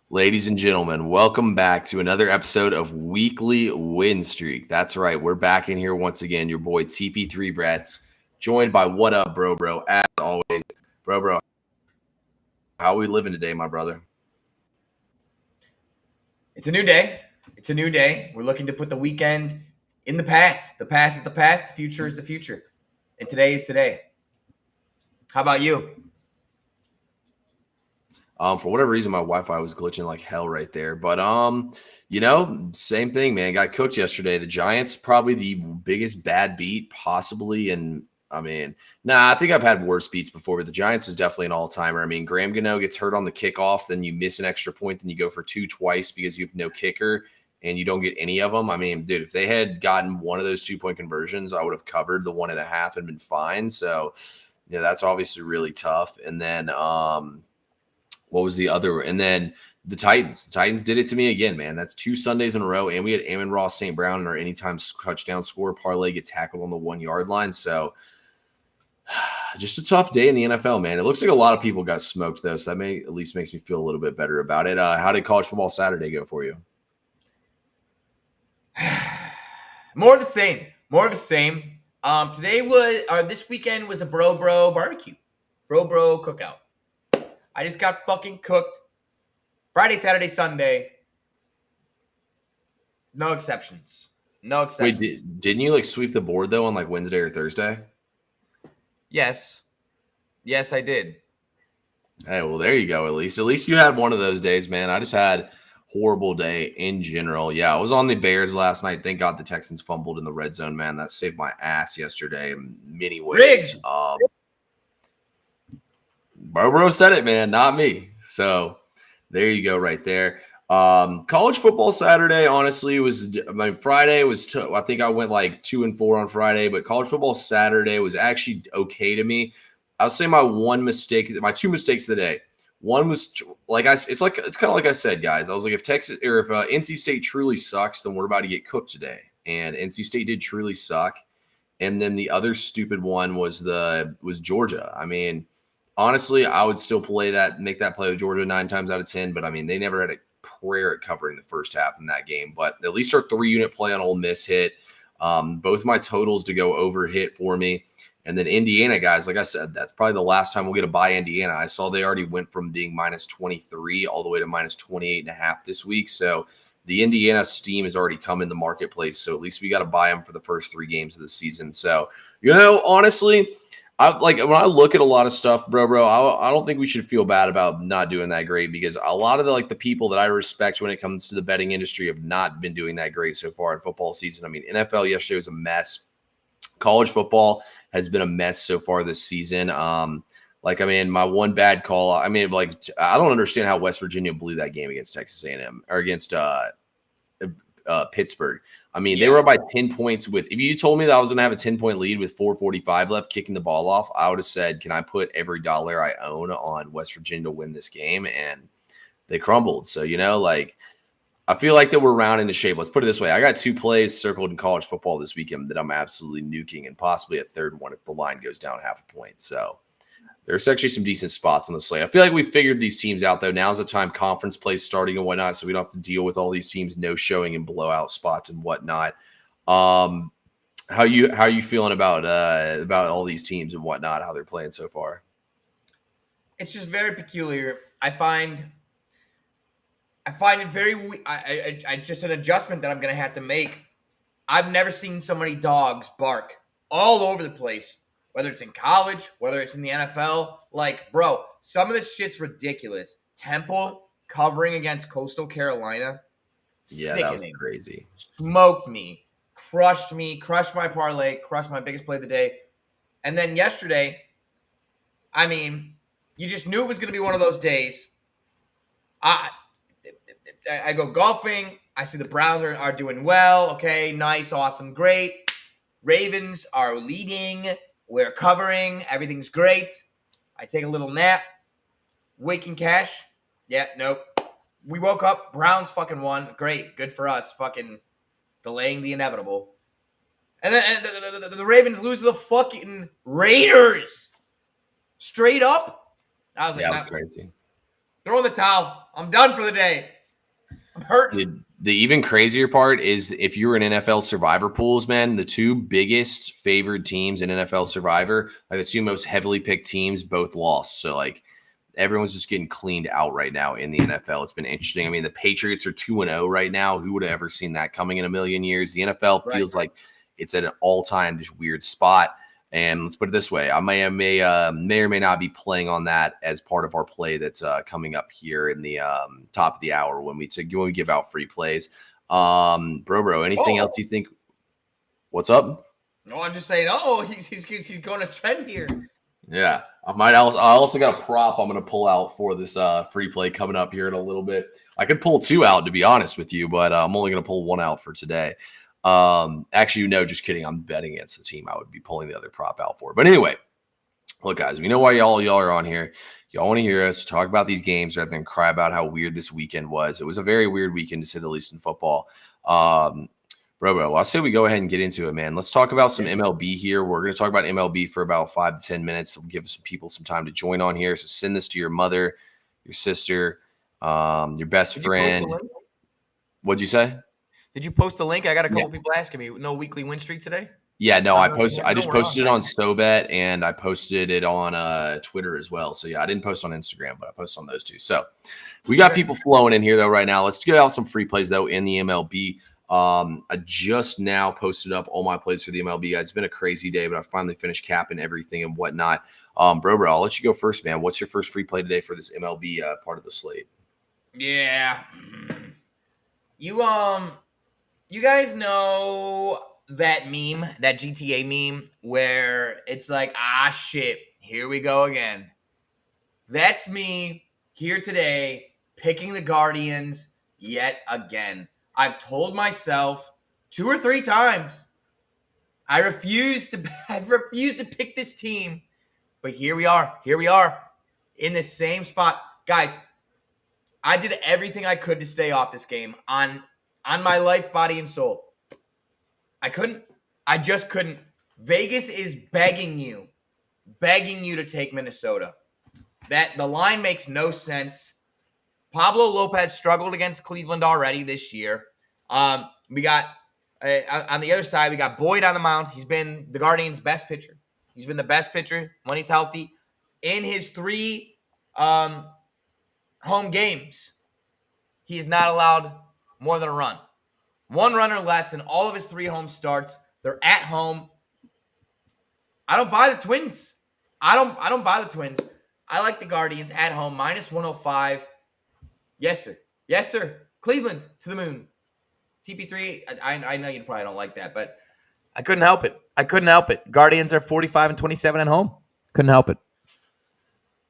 Ladies and gentlemen, welcome back to another episode of Weekly Win Streak. That's right, we're back in here once again. Your boy TP3 Bretts, joined by What Up, Bro. As always, Bro, how are we living today, my brother? It's a new day. It's a new day. We're looking to put the weekend in the past. The past is the past. The future is the future. And today is today. How about you? For whatever reason, my Wi-Fi was glitching like hell right there. But same thing, man. Got cooked yesterday. The Giants probably the biggest bad beat possibly, and I think I've had worse beats before, but the Giants was definitely an all-timer. I mean, Graham Gano gets hurt on the kickoff, then you miss an extra point, then you go for two twice because you have no kicker and you don't get any of them. I mean, dude, if they had gotten one of those 2-point conversions, I would have covered the 1.5 and been fine. So, yeah, that's obviously really tough. And then, what was the other? And then the Titans. The Titans did it to me again, man. That's 2 Sundays in a row. And we had Amon-Ross St. Brown in our anytime touchdown score parlay get tackled on the 1-yard line. So just a tough day in the NFL, man. It looks like a lot of people got smoked, though. So that at least makes me feel a little bit better about it. How did college football Saturday go for you? More of the same. More of the same. This weekend was a bro barbecue. Bro cookout. I just got fucking cooked. Friday, Saturday, Sunday. No exceptions. No exceptions. Wait, didn't you sweep the board though on Wednesday or Thursday? Yes. Yes, I did. Hey, well, there you go. At least you had one of those days, man. I just had horrible day in general. Yeah, I was on the Bears last night. Thank God the Texans fumbled in the red zone, man. That saved my ass yesterday in many ways. Bro said it, man, not me. So there you go right there. College football Saturday, honestly, Friday was I think I went 2-4 on Friday, but college football Saturday was actually okay to me. I'll say my my 2 mistakes of the day. One was it's kind of like I said, guys. I was like, if NC State truly sucks, then we're about to get cooked today. And NC State did truly suck. And then the other stupid one was Georgia. I mean, honestly, I would still make that play with Georgia 9 times out of 10. But I mean, they never had a prayer at covering the first half in that game. But at least our 3-unit play on Ole Miss hit. Both my totals to go over hit for me. And then Indiana, guys, like I said, that's probably the last time we'll get a buy Indiana. I saw they already went from being minus 23 all the way to minus 28.5 this week. So the Indiana steam has already come in the marketplace. So at least we got to buy them for the first 3 games of the season. So, honestly, when I look at a lot of stuff, bro, I don't think we should feel bad about not doing that great, because a lot of the people that I respect when it comes to the betting industry have not been doing that great so far in football season. I mean, NFL yesterday was a mess. College football has been a mess so far this season. My one bad call, I don't understand how West Virginia blew that game against Texas A&M or against Pittsburgh. I mean, They were up by 10 points if you told me that I was going to have a 10-point lead with 4:45 left kicking the ball off, I would have said, can I put every dollar I own on West Virginia to win this game? And they crumbled. So, I feel like that we're rounding the shape. Let's put it this way. I got 2 plays circled in college football this weekend that I'm absolutely nuking, and possibly a third one if the line goes down half a point. So there's actually some decent spots on the slate. I feel like we've figured these teams out, though. Now's the time conference play starting and whatnot, so we don't have to deal with all these teams no showing and blowout spots and whatnot. How you feeling about all these teams and whatnot, how they're playing so far? It's just very peculiar. I find it very. I just an adjustment that I'm gonna have to make. I've never seen so many dogs bark all over the place. Whether it's in college, whether it's in the NFL, bro, some of this shit's ridiculous. Temple covering against Coastal Carolina, sickening. That was crazy. Smoked me, crushed my parlay, crushed my biggest play of the day. And then yesterday, I mean, you just knew it was going to be one of those days. I go golfing. I see the Browns are doing well. Okay, nice, awesome, great. Ravens are leading. We're covering. Everything's great. I take a little nap. Waking cash. Yeah, nope. We woke up. Browns fucking won. Great. Good for us. Fucking delaying the inevitable. And then the Ravens lose to the fucking Raiders. Straight up. I was like, that was crazy. Throw in the towel. I'm done for the day. I'm hurting. The even crazier part is if you were in NFL Survivor pools, man, the two biggest favored teams in NFL Survivor, like the two most heavily picked teams, both lost. So like everyone's just getting cleaned out right now in the NFL. It's been interesting. I mean, the Patriots are 2-0 right now. Who would have ever seen that coming in a million years? The NFL feels like it's at an all-time just weird spot. And let's put it this way: I may or may not be playing on that as part of our play that's coming up here in the top of the hour when we give out free plays. Bro, anything else you think? What's up? No, I'm just saying. Oh, he's going to trend here. Yeah, I also got a prop I'm going to pull out for this free play coming up here in a little bit. I could pull two out, to be honest with you, but I'm only going to pull one out for today. Actually, no, just kidding. I'm betting against the team I would be pulling the other prop out for. But anyway, look, guys, we know why y'all are on here. Y'all want to hear us talk about these games rather than cry about how weird this weekend was. It was a very weird weekend, to say the least, in football. Bro, I say we go ahead and get into it, man. Let's talk about some MLB here. We're going to talk about MLB for about 5 to 10 minutes. We'll give some people some time to join on here. So send this to your mother, your sister, your best friend. What'd you say? Did you post a link? I got a couple people asking me. No weekly win streak today? Yeah, no, I just posted it on SoBet and I posted it on Twitter as well. So yeah, I didn't post on Instagram, but I posted on those two. So we got people flowing in here though right now. Let's get out some free plays though in the MLB. I just now posted up all my plays for the MLB, guys. It's been a crazy day, but I finally finished capping everything and whatnot. Bro, I'll let you go first, man. What's your first free play today for this MLB part of the slate? Yeah. You guys know that meme, that GTA meme, where it's like, shit, here we go again. That's me here today, picking the Guardians yet again. I've told myself 2 or 3 times I refuse to pick this team. But here we are in the same spot. Guys, I did everything I could to stay off this game on my life, body, and soul. I just couldn't. Vegas is begging you to take Minnesota. That the line makes no sense. Pablo Lopez struggled against Cleveland already this year. We got on the other side, we got Boyd on the mound. He's been the Guardians' best pitcher. He's been the best pitcher when he's healthy. In his 3 home games, he is not allowed more than a run. 1 run or less in all of his 3 home starts. They're at home. I don't buy the Twins. I don't buy the Twins. I like the Guardians at home, -105. Yes, sir. Yes, sir. Cleveland to the moon. TP3, I know you probably don't like that, but I couldn't help it. Guardians are 45-27 at home. Couldn't help it.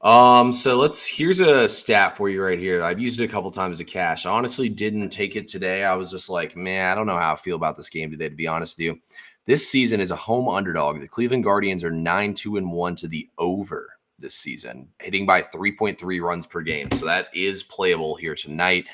So here's a stat for you right here. I've used it a couple times to cash. I honestly didn't take it today. I was just like, man, I don't know how I feel about this game today, to be honest with you. This season is a home underdog. The Cleveland Guardians are 9-2-1 to the over this season, hitting by 3.3 runs per game. So that is playable here tonight.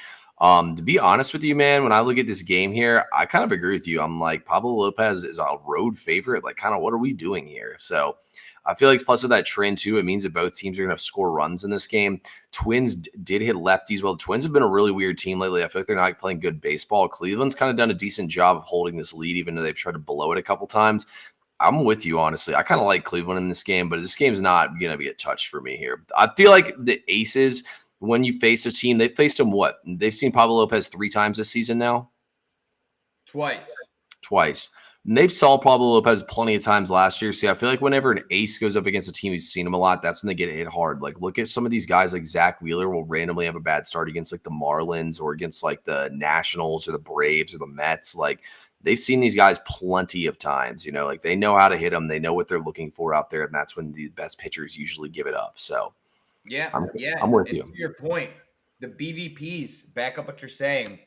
To be honest with you, man, when I look at this game here, I kind of agree with you. I'm like, Pablo Lopez is a road favorite. Like, kind of what are we doing here? So I feel like plus with that trend too, it means that both teams are going to score runs in this game. Twins did hit lefties. Well, the Twins have been a really weird team lately. I feel like they're not playing good baseball. Cleveland's kind of done a decent job of holding this lead, even though they've tried to blow it a couple times. I'm with you, honestly. I kind of like Cleveland in this game, but this game's not going to be a touch for me here. I feel like the Aces, when you face a team, they've faced them what? They've seen Pablo Lopez 3 times this season now? Twice. And they've saw Pablo Lopez plenty of times last year. See, I feel like whenever an ace goes up against a team who's seen him a lot, that's when they get hit hard. Like, look at some of these guys like Zach Wheeler will randomly have a bad start against like the Marlins or against like the Nationals or the Braves or the Mets. Like, they've seen these guys plenty of times, you know, like they know how to hit them. They know what they're looking for out there. And that's when the best pitchers usually give it up. So, I'm with you. To your point, the BVPs back up what you're saying.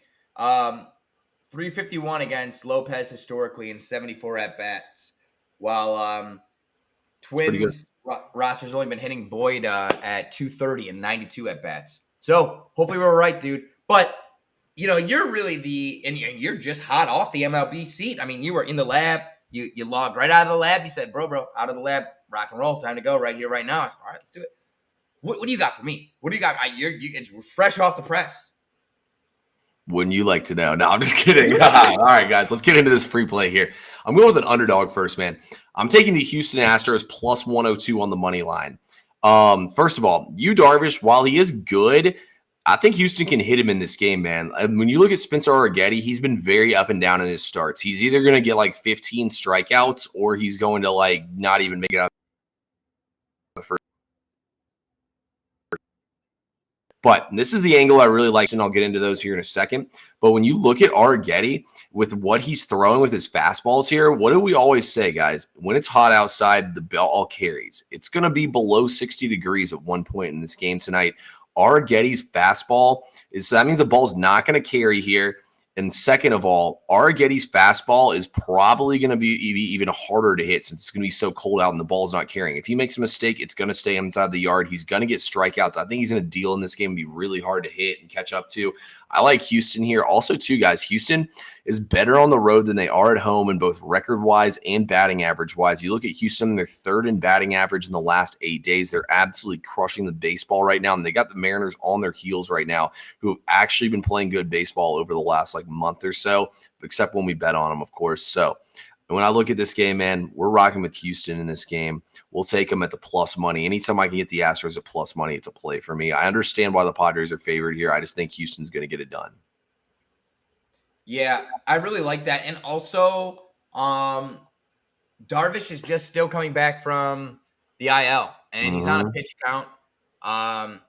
351 against Lopez historically and 74 at-bats, while Twins roster's only been hitting Boyd at 230 and 92 at-bats. So hopefully we're right, dude. But, you know, you're really and you're just hot off the MLB seat. I mean, you were in the lab. You logged right out of the lab. You said, bro, out of the lab, rock and roll, time to go right here, right now. I said, all right, let's do it. What do you got for me? What do you got? It's fresh off the press. Wouldn't you like to know? No, I'm just kidding. All right, guys, let's get into this free play here. I'm going with an underdog first, man. I'm taking the Houston Astros plus 102 on the money line. First of all, Yu Darvish, while he is good, I think Houston can hit him in this game, man. And when you look at Spencer Arrighetti, he's been very up and down in his starts. He's either going to get like 15 strikeouts or he's going to like not even make it out the first. But this is the angle I really like, and I'll get into those here in a second. But when you look at Arrighetti with what he's throwing with his fastballs here, what do we always say, guys? When it's hot outside, the ball carries. It's going to be below 60 degrees at one point in this game tonight. Arrighetti's fastball so that means the ball's not going to carry here. And second of all, Arrighetti's fastball is probably going to be even harder to hit since it's going to be so cold out and the ball's not carrying. If he makes a mistake, it's going to stay inside the yard. He's going to get strikeouts. I think he's going to deal in this game and be really hard to hit and catch up to. I like Houston here. Also, too, guys, Houston is better on the road than they are at home in both record-wise and batting average-wise. You look at Houston, they're third in batting average in the last 8 days. They're absolutely crushing the baseball right now, and they got the Mariners on their heels right now, who have actually been playing good baseball over the last month or so, except when we bet on them, of course. So when I look at this game, man, we're rocking with Houston in this game. We'll take them at the plus money. Anytime I can get the Astros at plus money, it's a play for me. I understand why the Padres are favored here. I just think Houston's going to get it done. Yeah, I really like that. And also, Darvish is just still coming back from the IL, and he's on a pitch count.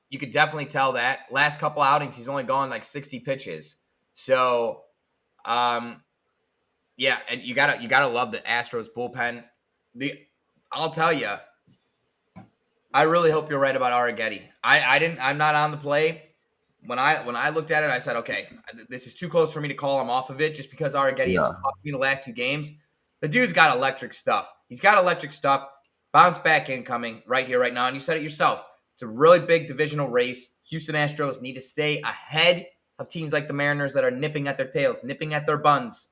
You could definitely tell that. Last couple outings, he's only gone 60 pitches. So, yeah, and you gotta love the Astros bullpen. I'll tell you, I really hope you're right about Arrighetti. I'm not on the play. When I looked at it, I said, okay, this is too close for me to call him off of it just because Arrighetti has fucked me the last 2 games. The dude's got electric stuff. He's got electric stuff. Bounce back incoming right here, right now. And you said it yourself. It's a really big divisional race. Houston Astros need to stay ahead of teams like the Mariners that are nipping at their tails, nipping at their buns.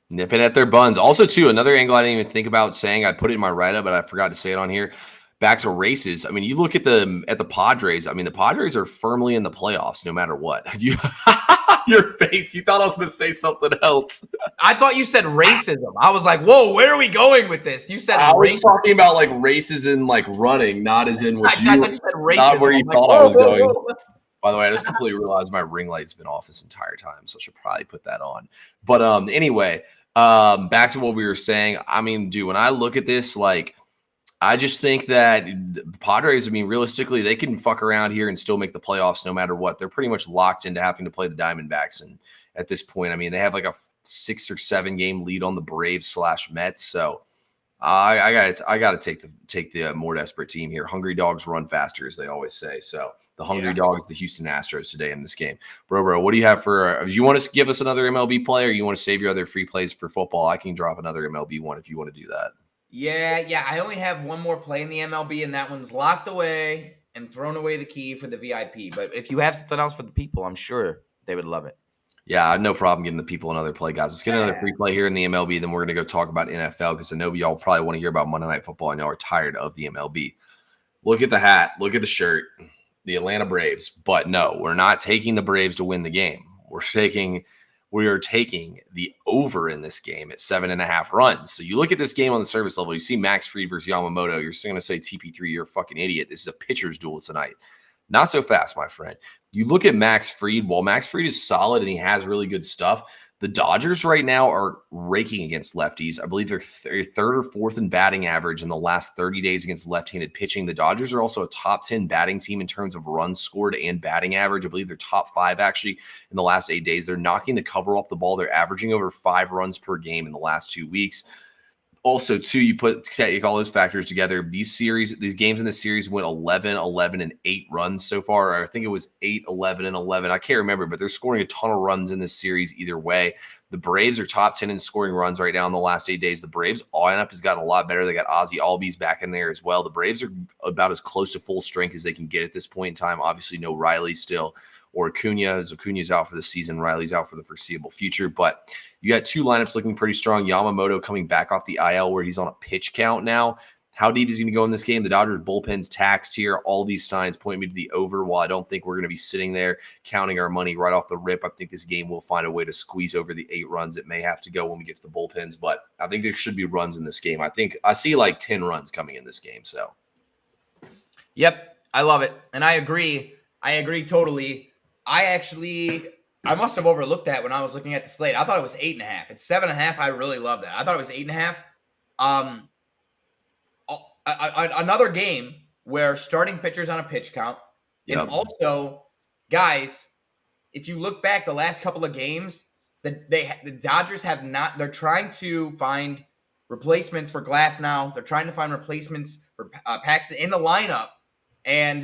Nipping at their buns. Also, too, another angle I didn't even think about saying. I put it in my write-up, but I forgot to say it on here. Back to races. I mean, you look at the Padres. I mean, the Padres are firmly in the playoffs no matter what. Your face. You thought I was going to say something else. I thought you said racism. I was like, whoa, where are we going with this? You said I was talking about races in running, not as in what I thought you said racism. Not where you thought I was going. By the way, I just completely realized my ring light's been off this entire time, so I should probably put that on. But anyway, back to what we were saying. I mean, dude, when I look at this, I just think that the Padres, I mean, realistically, they can fuck around here and still make the playoffs no matter what. They're pretty much locked into having to play the Diamondbacks. And at this point, I mean, they have a 6 or 7 game lead on the Braves/Mets. So I got to take the more desperate team here. Hungry dogs run faster, as they always say. So the hungry dogs, the Houston Astros today in this game. Bro, what do you have for do you want to give us another MLB play, or you want to save your other free plays for football? I can drop another MLB one if you want to do that. Yeah. I only have one more play in the MLB, and that one's locked away and thrown away the key for the VIP. But if you have something else for the people, I'm sure they would love it. Yeah, no problem getting the people another play, guys. Let's get another free play here in the MLB. Then we're going to go talk about NFL because I know y'all probably want to hear about Monday Night Football and y'all are tired of the MLB. Look at the hat. Look at the shirt. The Atlanta Braves. But no, we're not taking the Braves to win the game. We are taking the over in this game at 7.5 runs. So you look at this game on the service level, you see Max Fried versus Yamamoto. You're still going to say TP3, you're a fucking idiot. This is a pitcher's duel tonight. Not so fast, my friend. You look at Max Fried. While Max Fried is solid and he has really good stuff, the Dodgers right now are raking against lefties. I believe they're third or fourth in batting average in the last 30 days against left-handed pitching. The Dodgers are also a top 10 batting team in terms of runs scored and batting average. I believe they're top 5 actually in the last 8 days. They're knocking the cover off the ball. They're averaging over 5 runs per game in the last 2 weeks. Also, too, you take all those factors together. These games in this series went 11, 11, and 8 runs so far. Or I think it was 8, 11, and 11. I can't remember, but they're scoring a ton of runs in this series either way. The Braves are top 10 in scoring runs right now in the last 8 days. The Braves lineup has gotten a lot better. They got Ozzie Albies back in there as well. The Braves are about as close to full strength as they can get at this point in time. Obviously, no Riley still. Or Acuna's out for the season. Riley's out for the foreseeable future. But you got 2 lineups looking pretty strong. Yamamoto coming back off the IL where he's on a pitch count now How deep is he going to go in this game? The Dodgers bullpen's taxed here. All these signs point me to the over. While I don't think we're going to be sitting there counting our money right off the rip, I think this game will find a way to squeeze over the 8 runs. It may have to go when we get to the bullpens, but I think there should be runs in this game. I think I see like 10 runs coming in this game. So, yep, I love it. And I agree. I agree totally. I must have overlooked that when I was looking at the slate. I thought it was 8.5. It's 7.5. I really love that. I thought it was 8.5. Another game where starting pitchers on a pitch count. And also, guys, if you look back the last couple of games, the Dodgers have not – they're trying to find replacements for Glass now. They're trying to find replacements for Paxton in the lineup. And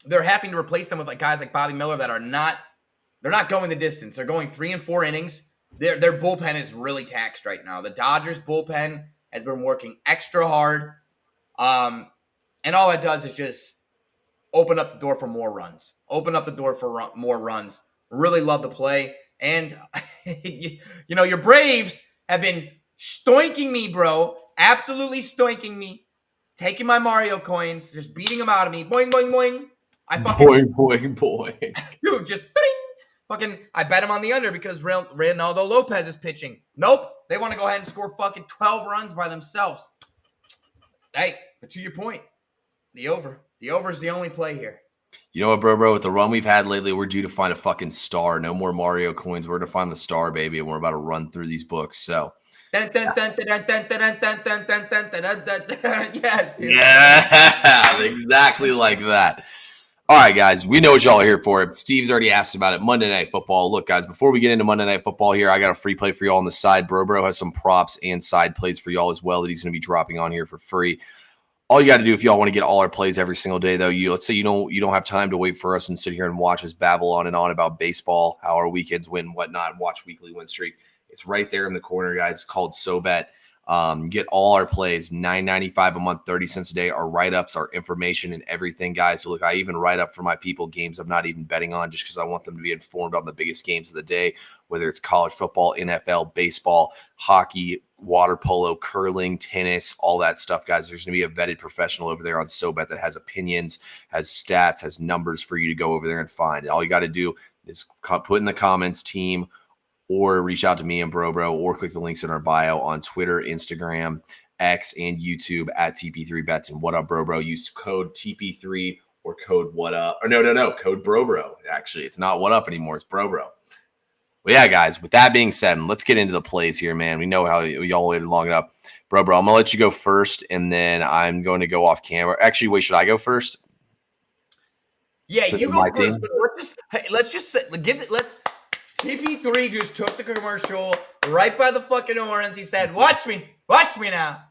they're having to replace them with like guys like Bobby Miller that are not – they're not going the distance. They're going 3 and 4 innings. Their bullpen is really taxed right now. The Dodgers bullpen – has been working extra hard. And all it does is just open up the door for more runs. More runs. Really love the play. And, your Braves have been stoinking me, bro. Absolutely stoinking me. Taking my Mario coins, just beating them out of me. Boing, boing, boing. Boing. Dude, just I bet him on the under because Ronaldo Lopez is pitching. Nope. They want to go ahead and score fucking 12 runs by themselves. Hey, but to your point, the over. The over is the only play here. You know what, bro? With the run we've had lately, we're due to find a fucking star. No more Mario coins. We're to find the star, baby, and we're about to run through these books. So. Yes, dude. Yeah, exactly like that. All right, guys, we know what y'all are here for. Steve's already asked about it. Monday Night Football. Look, guys, before we get into Monday Night Football here, I got a free play for y'all on the side. Bro has some props and side plays for y'all as well that he's going to be dropping on here for free. All you got to do if y'all want to get all our plays every single day, though, let's say you don't have time to wait for us and sit here and watch us babble on and on about baseball, how our weekends win, and whatnot, and watch weekly win streak. It's right there in the corner, guys. It's called SoBet. Get all our plays, $9.95 a month, 30 cents a day, our write-ups, our information, and everything, guys. So look, I even write up for my people games I'm not even betting on just because I want them to be informed on the biggest games of the day, whether it's college football, NFL, baseball, hockey, water polo, curling, tennis, all that stuff, guys. There's going to be a vetted professional over there on SoBet that has opinions, has stats, has numbers for you to go over there and find. And all you got to do is put in the comments team, or reach out to me and Bro, or click the links in our bio on Twitter, Instagram, X, and YouTube at TP3Bets. And what up, Bro? Use code TP3 or code what up. Or no, code Bro. Actually, it's not what up anymore. It's Bro. Well, yeah, guys, with that being said, let's get into the plays here, man. We know how y'all waited long enough. Bro, I'm going to let you go first, and then I'm going to go off camera. Actually, wait, should I go first? Yeah, you go first. But let's TP3 just took the commercial right by the fucking horns. He said, watch me now.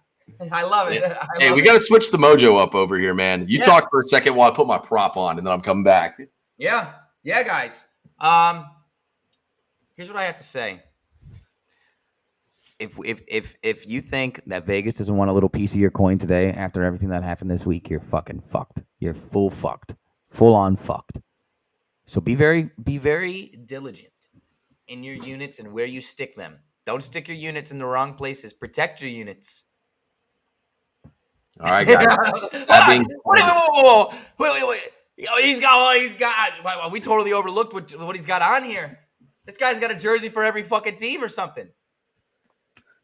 I love it. Hey, we got to switch the mojo up over here, man. You talk for a second while I put my prop on, and then I'm coming back. Yeah, guys. Here's what I have to say. If you think that Vegas doesn't want a little piece of your coin today after everything that happened this week, you're fucking fucked. You're full on fucked. So be very diligent in your units and where you stick them. Don't stick your units in the wrong places. Protect your units. All right, guys. Wait. He's got. We totally overlooked what he's got on here. This guy's got a jersey for every fucking team or something.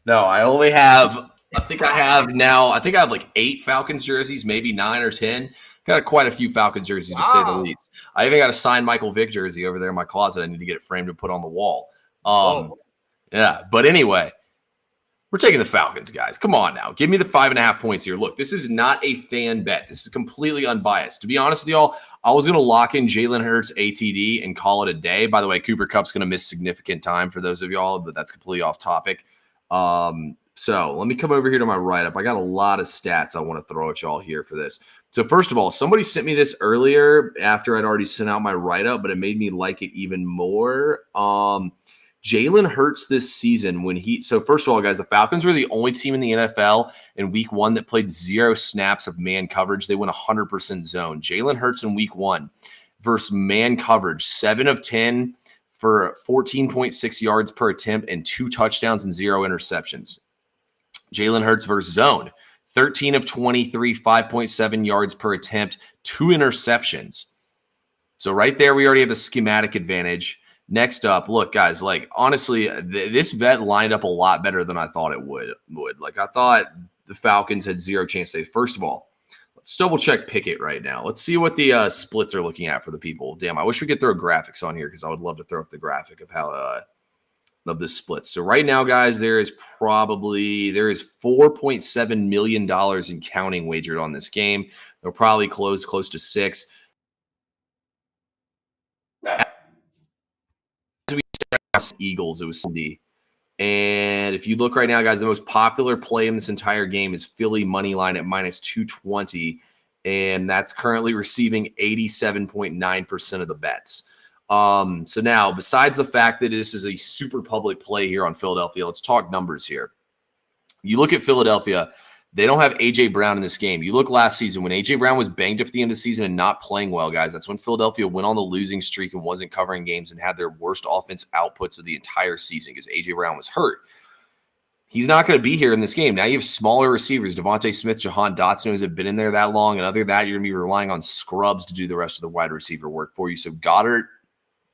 No, I only have. I think I have like 8 Falcons jerseys, maybe 9 or 10. Got quite a few Falcons jerseys, to say the least. I even got a signed Michael Vick jersey over there in my closet. I need to get it framed and put on the wall. Yeah, but anyway, we're taking the Falcons, guys. Come on now. Give me the 5.5 points here. Look, this is not a fan bet. This is completely unbiased. To be honest with y'all, I was going to lock in Jalen Hurts ATD and call it a day. By the way, Cooper Kupp's going to miss significant time for those of y'all, but that's completely off topic. So let me come over here to my write-up. I got a lot of stats I want to throw at y'all here for this. So first of all, somebody sent me this earlier after I'd already sent out my write-up, but it made me like it even more. Jalen Hurts this season so first of all, guys, the Falcons were the only team in the NFL in week 1 that played 0 snaps of man coverage. They went 100% zone. Jalen Hurts in week 1 versus man coverage, 7 of 10 for 14.6 yards per attempt and 2 touchdowns and 0 interceptions. Jalen Hurts versus zone, 13 of 23, 5.7 yards per attempt, 2 interceptions. So right there, we already have a schematic advantage. Next up, look, guys, like honestly, this vet lined up a lot better than I thought it would. Like I thought the Falcons had zero chance today. First of all, let's double check Pickett right now. Let's see what the splits are looking at for the people. Damn, I wish we could throw graphics on here because I would love to throw up the graphic of how of the splits. So right now, guys, there is $4.7 million in counting wagered on this game. They'll probably close close to 6. Eagles, it was Cindy. And if you look right now, guys, the most popular play in this entire game is Philly money line at minus 220, and that's currently receiving 87.9% of the bets. So now, besides the fact that this is a super public play here on Philadelphia, let's talk numbers here. You look at Philadelphia, they don't have A.J. Brown in this game. You look last season when A.J. Brown was banged up at the end of the season and not playing well, guys. That's when Philadelphia went on the losing streak and wasn't covering games and had their worst offense outputs of the entire season because A.J. Brown was hurt. He's not going to be here in this game. Now you have smaller receivers, Devontae Smith, Jahan Dotson, who have been in there that long. And other than that, you're going to be relying on scrubs to do the rest of the wide receiver work for you. So Goddard,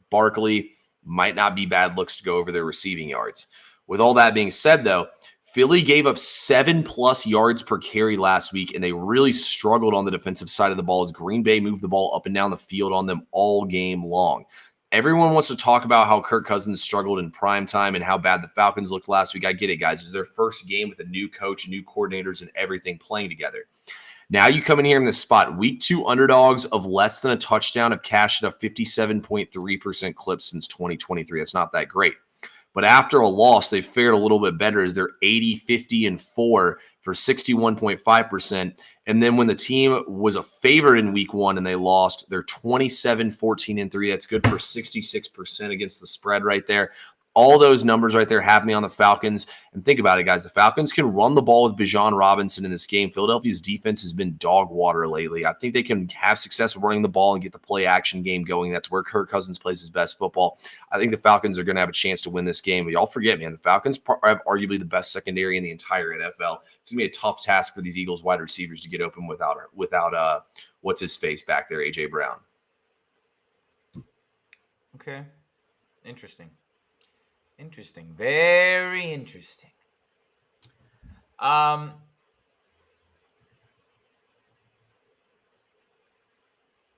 Barkley might not be bad looks to go over their receiving yards. With all that being said, though, Philly gave up 7+ yards per carry last week, and they really struggled on the defensive side of the ball as Green Bay moved the ball up and down the field on them all game long. Everyone wants to talk about how Kirk Cousins struggled in prime time and how bad the Falcons looked last week. I get it, guys. It was their first game with a new coach, new coordinators, and everything playing together. Now you come in here in this spot. Week 2 underdogs of less than a touchdown have cashed at a 57.3% clip since 2023. That's not that great. But after a loss, they fared a little bit better as they're 80, 50, and 4 for 61.5%. And then when the team was a favorite in week 1 and they lost, they're 27, 14, and 3. That's good for 66% against the spread right there. All those numbers right there have me on the Falcons. And think about it, guys. The Falcons can run the ball with Bijan Robinson in this game. Philadelphia's defense has been dog water lately. I think they can have success running the ball and get the play action game going. That's where Kirk Cousins plays his best football. I think the Falcons are going to have a chance to win this game. But y'all forget, man, the Falcons have arguably the best secondary in the entire NFL. It's going to be a tough task for these Eagles wide receivers to get open without what's his face back there, A.J. Brown. Okay. Interesting. Very interesting.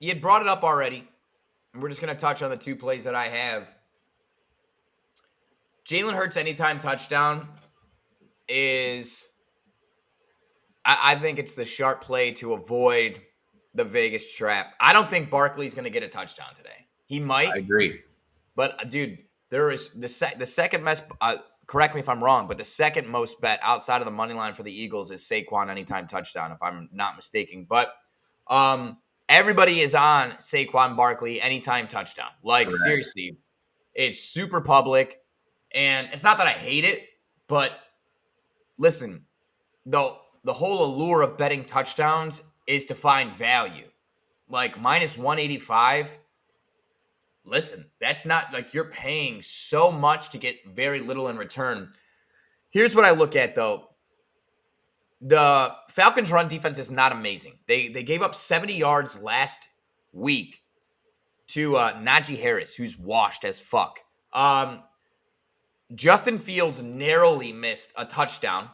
You had brought it up already, and we're just going to touch on the 2 plays that I have. Jalen Hurts anytime touchdown is, I think it's the sharp play to avoid the Vegas trap. I don't think Barkley's going to get a touchdown today. He might. I agree. But, dude, there is the second best, correct me if I'm wrong, but the second most bet outside of the money line for the Eagles is Saquon anytime touchdown, if I'm not mistaken. But everybody is on Saquon Barkley anytime touchdown. Like, correct. Seriously, it's super public. And it's not that I hate it, but listen, the whole allure of betting touchdowns is to find value. Like, minus 185. Listen, that's not like you're paying so much to get very little in return. Here's what I look at, though. The Falcons' run defense is not amazing. They gave up 70 yards last week to Najee Harris, who's washed as fuck. Justin Fields narrowly missed a touchdown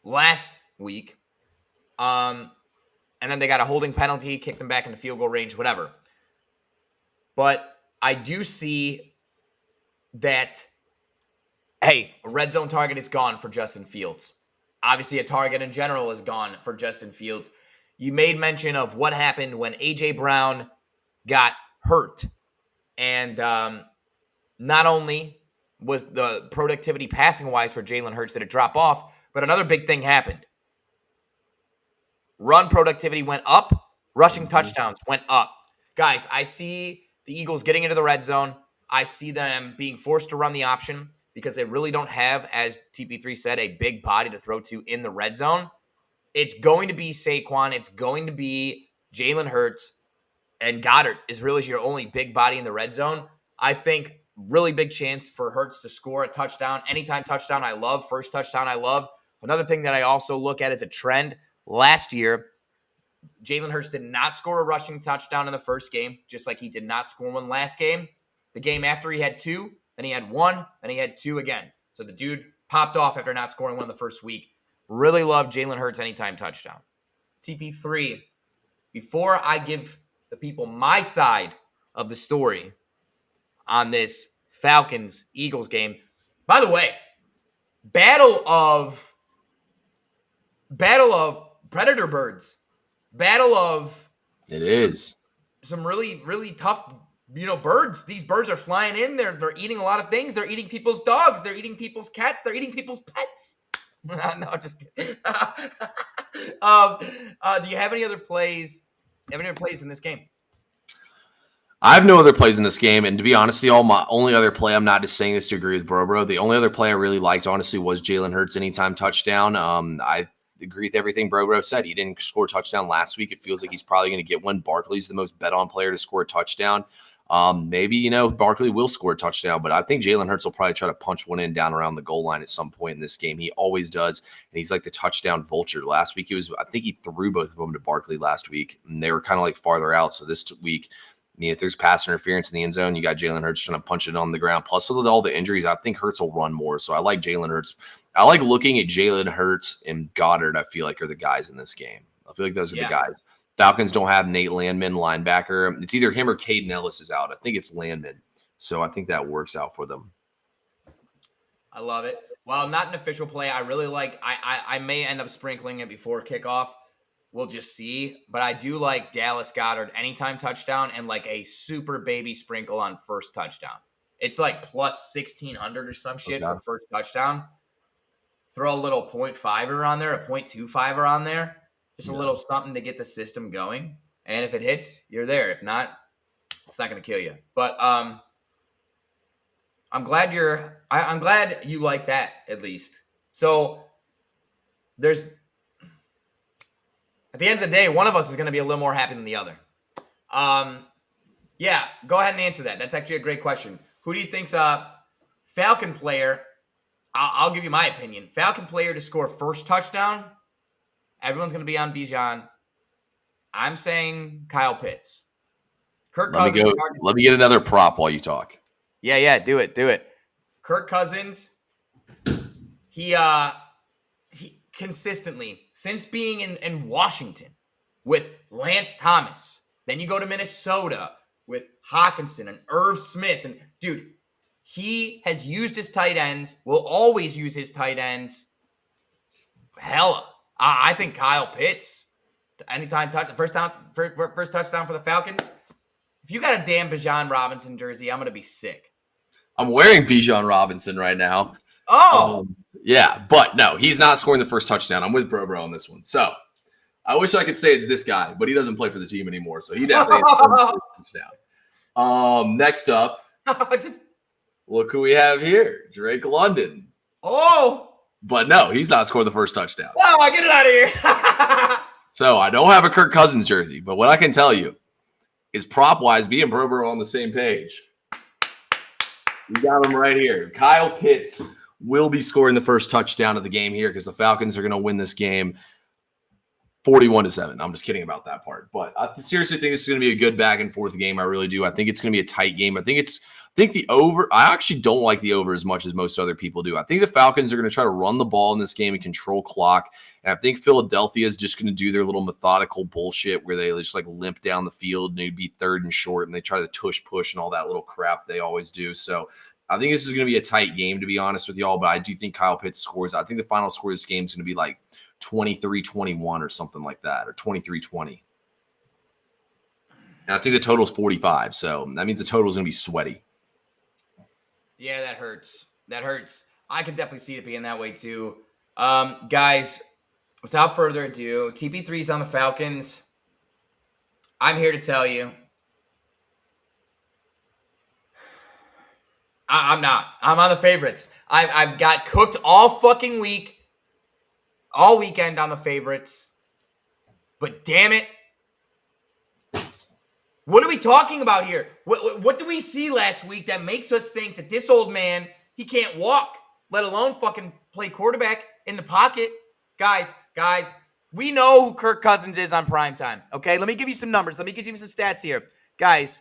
last week. And then they got a holding penalty, kicked them back into field goal range, whatever. But I do see that, hey, a red zone target is gone for Justin Fields. Obviously, a target in general is gone for Justin Fields. You made mention of what happened when A.J. Brown got hurt. And not only was the productivity passing-wise for Jalen Hurts did it drop off, but another big thing happened. Run productivity went up. Rushing touchdowns went up. Guys, I see the Eagles getting into the red zone. I see them being forced to run the option because they really don't have, as TP3 said, a big body to throw to in the red zone. It's going to be Saquon. It's going to be Jalen Hurts. And Goddard is really your only big body in the red zone. I think really big chance for Hurts to score a touchdown. Anytime touchdown, I love. First touchdown, I love. Another thing that I also look at as a trend, last year, Jalen Hurts did not score a rushing touchdown in the first game, just like he did not score one last game. The game after he had 2, then he had 1, then he had 2 again. So the dude popped off after not scoring one the first week. Really love Jalen Hurts anytime touchdown. TP3, before I give the people my side of the story on this Falcons-Eagles game, by the way, battle of predator birds. Battle of It is. some really, really tough, birds. These birds are flying in. They're eating a lot of things. They're eating people's dogs. They're eating people's cats. They're eating people's pets. No, just kidding. Do you have any other plays? In this game? I have no other plays in this game, and to be honest with you all, my only other play, I'm not just saying this to agree with Bro. The only other play I really liked, honestly, was Jalen Hurts anytime touchdown. I agree with everything Bro said. He didn't score a touchdown last week. It feels like he's probably going to get one. Barkley's the most bet-on player to score a touchdown. Maybe, Barkley will score a touchdown, but I think Jalen Hurts will probably try to punch one in down around the goal line at some point in this game. He always does, and he's like the touchdown vulture. Last week, I think he threw both of them to Barkley last week, and they were kind of like farther out. So this week, if there's pass interference in the end zone, you got Jalen Hurts trying to punch it on the ground. Plus, with all the injuries, I think Hurts will run more. So I like Jalen Hurts. I like looking at Jalen Hurts and Goddard, I feel like, are the guys in this game. I feel like those are the guys. Falcons don't have Nate Landman, linebacker. It's either him or Caden Ellis is out. I think it's Landman. So I think that works out for them. I love it. While not an official play, I really like I may end up sprinkling it before kickoff. We'll just see. But I do like Dallas Goedert anytime touchdown and like a super baby sprinkle on first touchdown. It's like plus 1,600 or some shit for first touchdown. Throw a little 0.5er on there, a 0.25er on there. Just a little something to get the system going. And if it hits, you're there. If not, it's not going to kill you. But I'm glad I'm glad you like that at least. So there's at the end of the day, one of us is going to be a little more happy than the other. Yeah, go ahead and answer that. That's actually a great question. Who do you think's a Falcon player? I'll give you my opinion. Falcon player to score first touchdown. Everyone's going to be on Bijan. I'm saying Kyle Pitts. Kirk Cousins. Let me get another prop while you talk. Yeah, do it. Kirk Cousins. He consistently, since being in Washington with Lance Thomas, then you go to Minnesota with Hawkinson and Irv Smith, and dude, he has used his tight ends, will always use his tight ends. Hella. I think Kyle Pitts, anytime first touchdown for the Falcons. If you got a damn Bijan Robinson jersey, I'm going to be sick. I'm wearing Bijan Robinson right now. Oh. Yeah, but no, he's not scoring the first touchdown. I'm with Bro on this one. So I wish I could say it's this guy, but he doesn't play for the team anymore. So he definitely has the first touchdown. Next up, look who we have here. Drake London. Oh. But no, he's not scored the first touchdown. Oh, get it out of here. So I don't have a Kirk Cousins jersey, but what I can tell you is prop-wise, me and Bro on the same page. We got him right here. Kyle Pitts will be scoring the first touchdown of the game here because the Falcons are going to win this game 41-7. I'm just kidding about that part. But I seriously think this is going to be a good back-and-forth game. I really do. I think it's going to be a tight game. I think the over – I actually don't like the over as much as most other people do. I think the Falcons are going to try to run the ball in this game and control clock. And I think Philadelphia is just going to do their little methodical bullshit where they just like limp down the field and it'd be third and short and they try to tush push and all that little crap they always do. So I think this is going to be a tight game, to be honest with y'all. But I do think Kyle Pitts scores. I think the final score of this game is going to be like 23-21 or something like that, or 23-20. And I think the total is 45. So that means the total is going to be sweaty. Yeah, that hurts. I could definitely see it being that way too. Guys, without further ado, TP3's on the Falcons. I'm here to tell you. I'm not. I'm on the favorites. I've got cooked all fucking week. All weekend on the favorites. But damn it. What are we talking about here? What do we see last week that makes us think that this old man, he can't walk, let alone fucking play quarterback? in the pocket. Guys, we know who Kirk Cousins is on primetime. Okay, let me give you some numbers. Let me give you some stats here. Guys,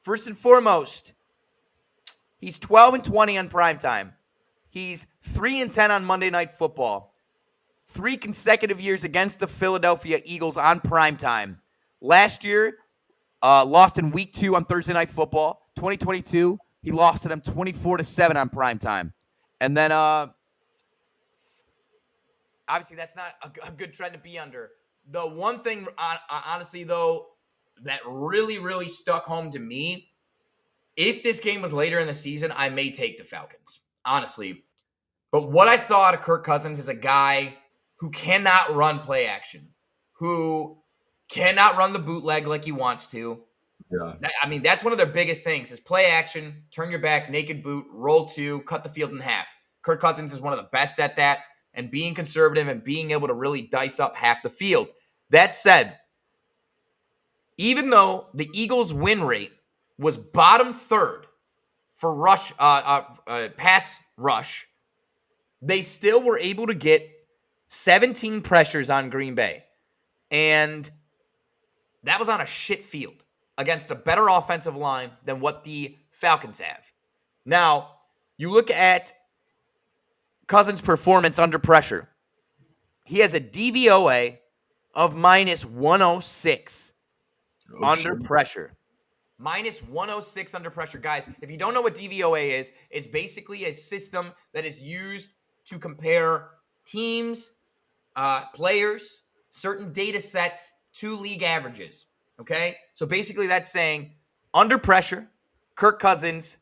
first and foremost, he's 12-20 on primetime. He's 3-10 on Monday Night Football. 3 consecutive years against the Philadelphia Eagles on primetime. Last year, lost in week 2 on Thursday Night Football. 2022, he lost to them 24-7 on primetime. And then, obviously, that's not a good trend to be under. The one thing, honestly, though, that really, really stuck home to me, if this game was later in the season, I may take the Falcons, honestly. But what I saw out of Kirk Cousins is a guy who cannot run play action, who cannot run the bootleg like he wants to. Yeah. I mean, that's one of their biggest things is play action, turn your back, naked boot, roll 2, cut the field in half. Kirk Cousins is one of the best at that, and being conservative and being able to really dice up half the field. That said, even though the Eagles' win rate was bottom 3rd for pass rush, they still were able to get 17 pressures on Green Bay. And that was on a shit field against a better offensive line than what the Falcons have. Now, you look at Cousins' performance under pressure. He has a DVOA of minus 106 under pressure. Minus 106 under pressure. Guys, if you don't know what DVOA is, it's basically a system that is used to compare teams, players, certain data sets to league averages. Okay? So basically that's saying under pressure, Kirk Cousins,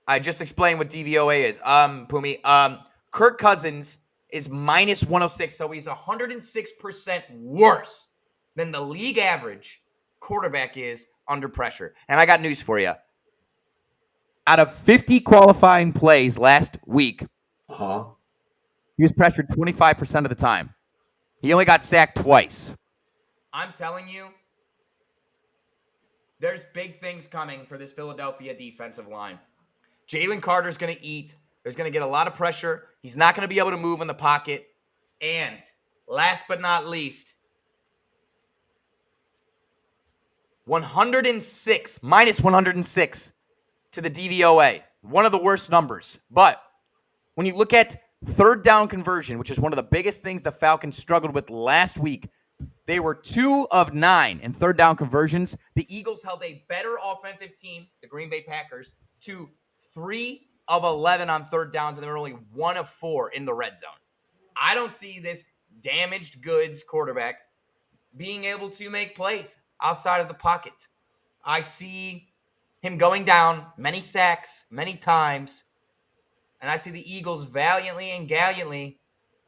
I just explained what DVOA is. Pumi, Kirk Cousins is minus 106, so he's 106% worse than the league average quarterback is under pressure. And I got news for you. Out of 50 qualifying plays last week, he was pressured 25% of the time. He only got sacked twice. I'm telling you, there's big things coming for this Philadelphia defensive line. Jalen Carter's going to eat. There's going to get a lot of pressure. He's not going to be able to move in the pocket. And last but not least, 106, minus 106 to the DVOA. One of the worst numbers. But when you look at third down conversion, which is one of the biggest things the Falcons struggled with last week, they were 2 of 9 in third down conversions. The Eagles held a better offensive team, the Green Bay Packers, to 3 of 11 on third downs, and they were only 1 of 4 in the red zone. I don't see this damaged goods quarterback being able to make plays outside of the pocket. I see him going down many sacks, many times, and I see the Eagles valiantly and gallantly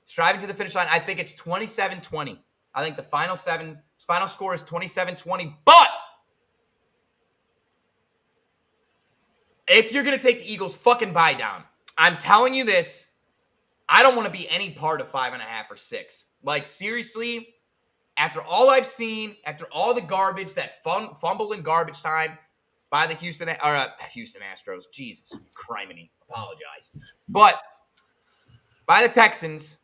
striving to the finish line. I think it's 27-20. I think the final score is 27-20. But if you're going to take the Eagles, fucking buy down. I'm telling you this. I don't want to be any part of 5.5 or 6. Like, seriously, after all I've seen, after all the garbage, that fumble in garbage time by the Houston Astros. Jesus, criminy. Apologize. But by the Texans,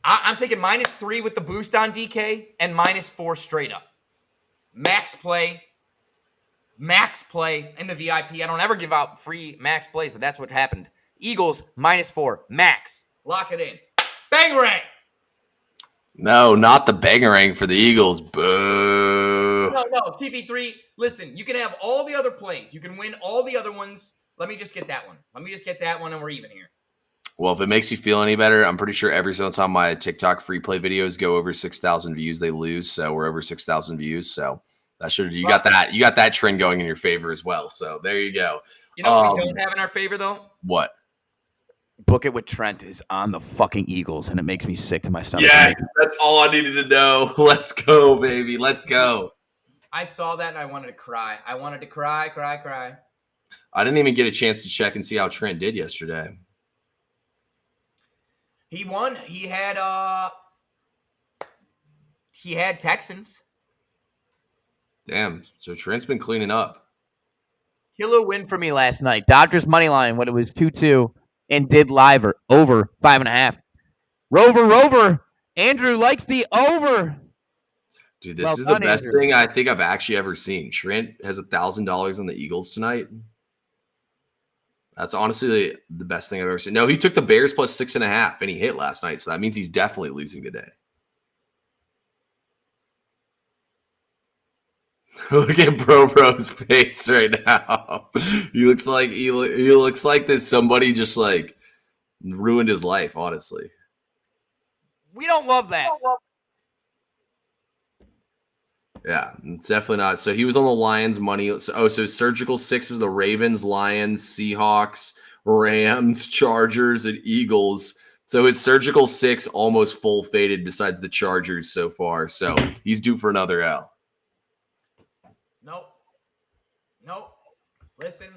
I'm taking -3 with the boost on DK and -4 straight up. Max play in the VIP. I don't ever give out free max plays, but that's what happened. Eagles -4, max. Lock it in. Bang-rang! No, not the bangerang for the Eagles. Boo. No, TP3, listen, you can have all the other plays. You can win all the other ones. Let me just get that one. And we're even here. Well, if it makes you feel any better, I'm pretty sure every single time my TikTok free play videos go over 6,000 views, they lose. So we're over 6,000 views. So that should got that trend going in your favor as well. So there you go. You know what we don't have in our favor though? What? Book It with Trent is on the fucking Eagles, and it makes me sick to my stomach. Yes, that's all I needed to know. Let's go, baby. Let's go. I saw that and I wanted to cry. I wanted to cry. I didn't even get a chance to check and see how Trent did yesterday. He won. He had Texans. Damn. So Trent's been cleaning up. Killer win for me last night. Dodgers money line when it was 2-2. and did live or over 5.5. Rover. Andrew likes the over. Dude, this is the best thing I think I've actually ever seen. Trent has $1,000 on the Eagles tonight. That's honestly the best thing I've ever seen. No, he took the Bears plus 6.5, and he hit last night, so that means he's definitely losing today. Look at Bro's face right now. He looks like this somebody just like ruined his life, honestly. We don't love that. Yeah, it's definitely not. So he was on the Lions money. So surgical 6 was the Ravens, Lions, Seahawks, Rams, Chargers, and Eagles. So his surgical 6 almost full faded besides the Chargers so far. So he's due for another L. Nope. Listen,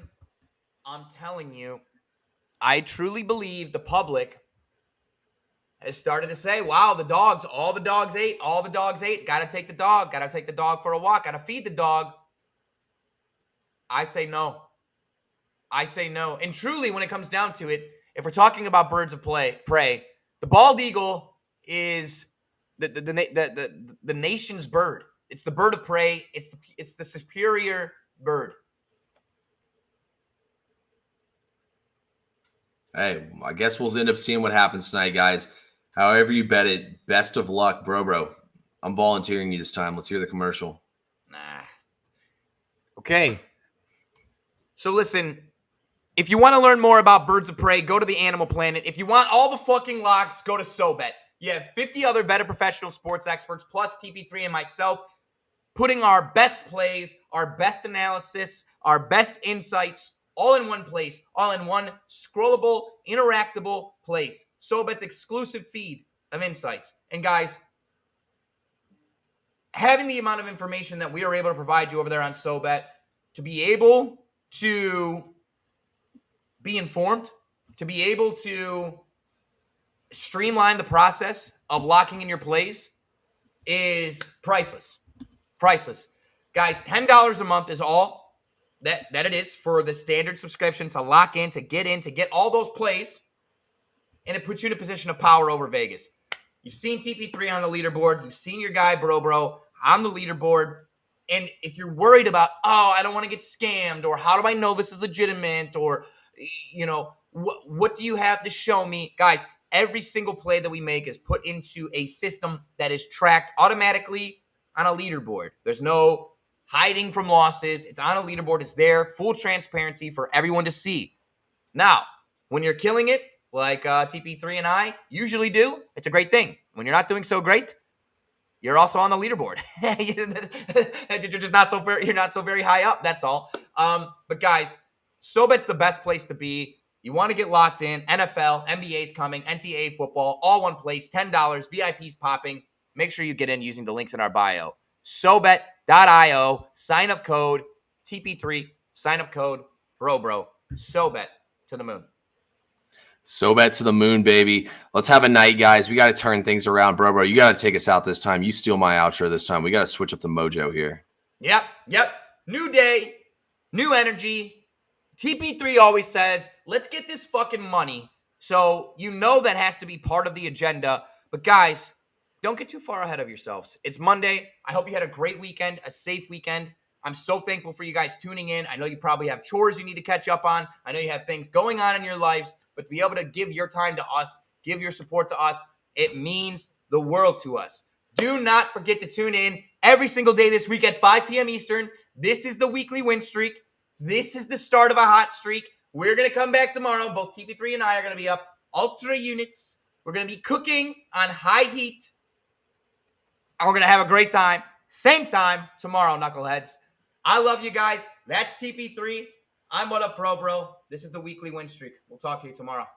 I'm telling you, I truly believe the public has started to say, wow, all the dogs ate. Got to take the dog for a walk. Got to feed the dog. I say no. And truly, when it comes down to it, if we're talking about birds of prey, the bald eagle is the nation's bird. It's the bird of prey. It's the superior bird. Hey, I guess we'll end up seeing what happens tonight, guys. However you bet it, best of luck, bro. I'm volunteering you this time. Let's hear the commercial. Nah. Okay. So listen, if you want to learn more about birds of prey, go to the Animal Planet. If you want all the fucking locks, go to SoBet. You have 50 other vetted professional sports experts, plus TP3 and myself, putting our best plays, our best analysis, our best insights all in one place, all in one scrollable, interactable place. SoBet's exclusive feed of insights. And guys, having the amount of information that we are able to provide you over there on SoBet, to be able to be informed, to be able to streamline the process of locking in your plays is priceless. Guys, $10 a month is all that it is for the standard subscription to lock in, to get all those plays, and it puts you in a position of power over Vegas. You've seen TP3 on the leaderboard. You've seen your guy, bro, on the leaderboard. And if you're worried about, I don't want to get scammed, or how do I know this is legitimate, or, what do you have to show me? Guys, every single play that we make is put into a system that is tracked automatically on a leaderboard. There's no hiding from losses. It's on a leaderboard. It's there. Full transparency for everyone to see. Now, when you're killing it, like TP3 and I usually do, it's a great thing. When you're not doing so great, you're also on the leaderboard. You're just not so very high up. That's all. But guys, SoBet's the best place to be. You want to get locked in. NFL, NBA's coming, NCAA football, all one place. $10, VIP's popping. Make sure you get in using the links in our bio. SoBet.io. Sign up code TP3. Sign up code bro. SoBet to the moon. SoBet to the moon, baby. Let's have a night, guys. We got to turn things around. Bro. You got to take us out this time. You steal my outro this time. We got to switch up the mojo here. Yep. New day, new energy. TP3 always says, let's get this fucking money. So that has to be part of the agenda. But guys, don't get too far ahead of yourselves. It's Monday. I hope you had a great weekend, a safe weekend. I'm so thankful for you guys tuning in. I know you probably have chores you need to catch up on. I know you have things going on in your lives. But to be able to give your time to us, give your support to us, it means the world to us. Do not forget to tune in every single day this week at 5 p.m. Eastern. This is the weekly win streak. This is the start of a hot streak. We're going to come back tomorrow. Both TP3 and I are going to be up ultra units. We're going to be cooking on high heat. And we're going to have a great time. Same time tomorrow, knuckleheads. I love you guys. That's TP3. I'm What Up Bro. This is the weekly win streak. We'll talk to you tomorrow.